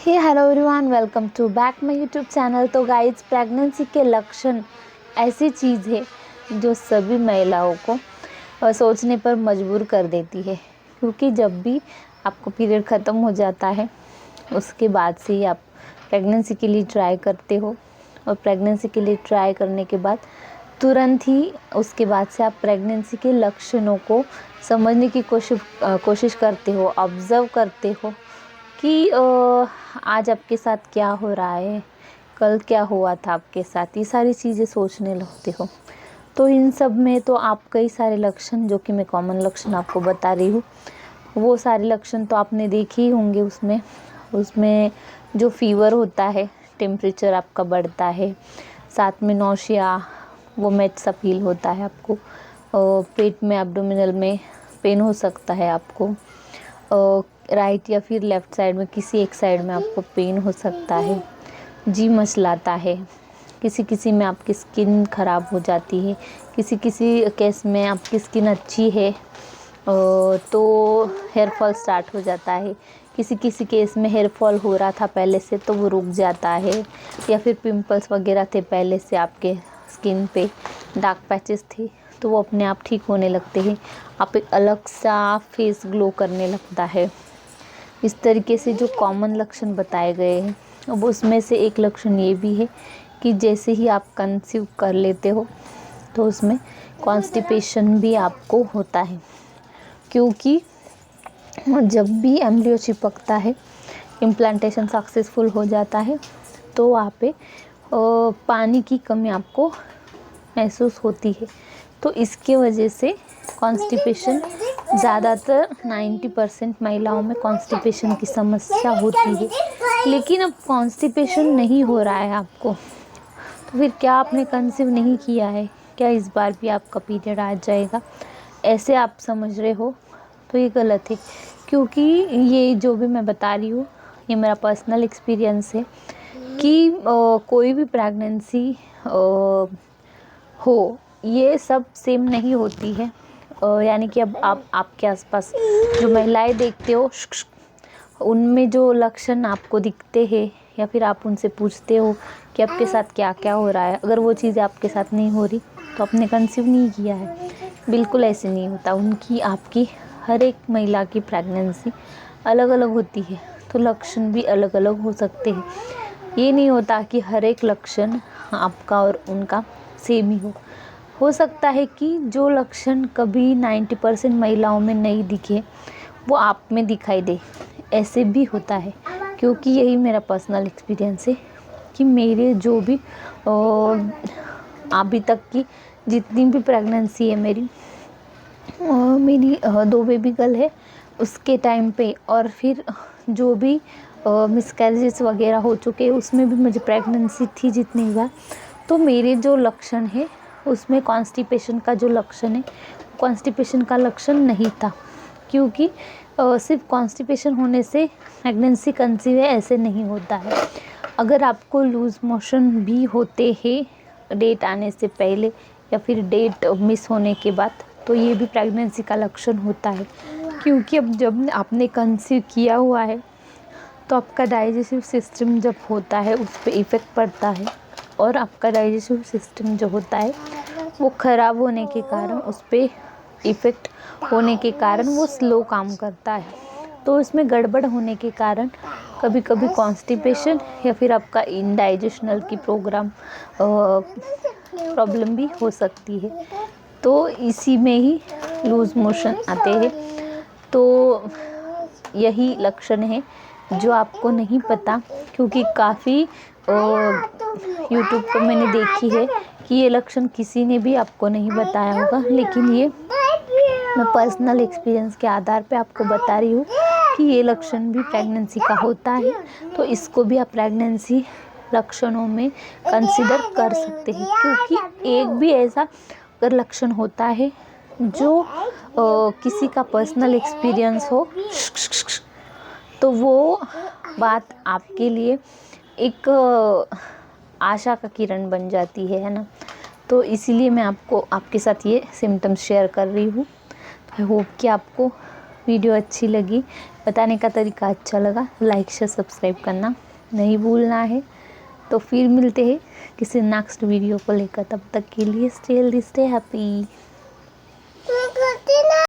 Hey hello everyone, welcome to back my YouTube channel. तो guys, pregnancy के लक्षण ऐसी चीज़ है जो सभी महिलाओं को सोचने पर मजबूर कर देती है, क्योंकि जब भी आपको पीरियड ख़त्म हो जाता है उसके बाद से ही आप प्रेगनेंसी के लिए ट्राई करते हो, और प्रेगनेंसी के लिए ट्राई करने के बाद तुरंत ही उसके बाद से आप प्रेगनेंसी के लक्षणों को समझने की कोशिश करते हो, ऑब्ज़र्व करते हो कि आज आपके साथ क्या हो रहा है, कल क्या हुआ था आपके साथ, ये सारी चीज़ें सोचने लगते हो। तो इन सब में तो आप कई सारे लक्षण, जो कि मैं कॉमन लक्षण आपको बता रही हूँ, वो सारे लक्षण तो आपने देखे ही होंगे। उसमें जो फीवर होता है, टेम्परेचर आपका बढ़ता है, साथ में नौशिया, वोमिट सा फील होता है आपको, पेट में एब्डोमिनल में पेन हो सकता है आपको, राइट या फिर लेफ़्ट साइड में किसी एक साइड में आपको पेन हो सकता है, जी मचलाता है, किसी किसी में आपकी स्किन ख़राब हो जाती है, किसी किसी केस में आपकी स्किन अच्छी है तो हेयर फॉल स्टार्ट हो जाता है, किसी किसी केस में हेयर फॉल हो रहा था पहले से तो वो रुक जाता है, या फिर पिंपल्स वगैरह थे पहले से आपके स्किन पे, डार्क पैचेस थे तो वो अपने आप ठीक होने लगते हैं, आप एक अलग सा फेस ग्लो करने लगता है। इस तरीके से जो कॉमन लक्षण बताए गए हैं, अब उसमें से एक लक्षण ये भी है कि जैसे ही आप कंसीव कर लेते हो तो उसमें कॉन्स्टिपेशन भी आपको होता है, क्योंकि जब भी एम्ब्रियो चिपकता है, इम्प्लांटेशन सक्सेसफुल हो जाता है, तो वहाँ पे पानी की कमी आपको महसूस होती है। तो इसके वजह से कॉन्स्टिपेशन, ज़्यादातर 90% महिलाओं में कॉन्स्टिपेशन की समस्या होती है। लेकिन अब कॉन्स्टिपेशन नहीं हो रहा है आपको, तो फिर क्या आपने कंसीव नहीं किया है, क्या इस बार भी आपका पीरियड आ जाएगा, ऐसे आप समझ रहे हो, तो ये गलत है। क्योंकि ये जो भी मैं बता रही हूँ, ये मेरा पर्सनल एक्सपीरियंस है कि कोई भी प्रेगनेंसी हो, ये सब सेम नहीं होती है। यानी कि अब आप आपके आसपास जो महिलाएं देखते हो, उनमें जो लक्षण आपको दिखते हैं, या फिर आप उनसे पूछते हो कि आपके साथ क्या क्या हो रहा है, अगर वो चीज़ें आपके साथ नहीं हो रही तो आपने कंसीव नहीं किया है। बिल्कुल ऐसे नहीं होता। उनकी, आपकी, हर एक महिला की प्रेगनेंसी अलग अलग होती है, तो लक्षण भी अलग अलग हो सकते हैं। ये नहीं होता कि हर एक लक्षण आपका और उनका सेम ही हो सकता है कि जो लक्षण कभी 90% महिलाओं में नहीं दिखे वो आप में दिखाई दे, ऐसे भी होता है। क्योंकि यही मेरा पर्सनल एक्सपीरियंस है कि मेरे जो भी अभी तक की जितनी भी प्रेगनेंसी है मेरी 2 बेबी गर्ल है उसके टाइम पे, और फिर जो भी मिसकैरेजेस वगैरह हो चुके हैं उसमें भी मुझे प्रेगनेंसी थी जितनी बार, तो मेरे जो लक्षण है उसमें कॉन्स्टिपेशन का जो लक्षण है, कॉन्स्टिपेशन का लक्षण नहीं था। क्योंकि सिर्फ कॉन्स्टिपेशन होने से प्रेगनेंसी कंसीव है ऐसे नहीं होता है। अगर आपको लूज़ मोशन भी होते हैं डेट आने से पहले या फिर डेट मिस होने के बाद, तो ये भी प्रेगनेंसी का लक्षण होता है। क्योंकि अब जब आपने कंसीव किया हुआ है तो आपका डाइजेस्टिव सिस्टम जब होता है उस पर इफ़ेक्ट पड़ता है, और आपका डाइजेस्टिव सिस्टम जो होता है वो ख़राब होने के कारण, उस पर इफ़ेक्ट होने के कारण वो स्लो काम करता है। तो इसमें गड़बड़ होने के कारण कभी कभी कॉन्स्टिपेशन या फिर आपका इंडाइजेशनल की प्रॉब्लम भी हो सकती है। तो इसी में ही लूज़ मोशन आते हैं। तो यही लक्षण है जो आपको नहीं पता, क्योंकि काफ़ी यूट्यूब पर मैंने देखी है कि ये लक्षण किसी ने भी आपको नहीं बताया होगा, लेकिन ये मैं पर्सनल एक्सपीरियंस के आधार पे आपको बता रही हूँ कि ये लक्षण भी प्रेगनेंसी का होता है। तो इसको भी आप प्रेगनेंसी लक्षणों में कंसिडर कर सकते हैं, क्योंकि एक भी ऐसा अगर लक्षण होता है जो किसी का पर्सनल एक्सपीरियंस हो, तो वो बात आपके लिए एक आशा का किरण बन जाती है ना। तो इसीलिए मैं आपको आपके साथ ये सिम्टम्स शेयर कर रही हूँ। आई होप कि आपको वीडियो अच्छी लगी, बताने का तरीका अच्छा लगा, लाइक शेयर सब्सक्राइब करना नहीं भूलना है। तो फिर मिलते हैं किसी नेक्स्ट वीडियो को लेकर, तब तक के लिए स्टे हेल्दी स्टे हैप्पी।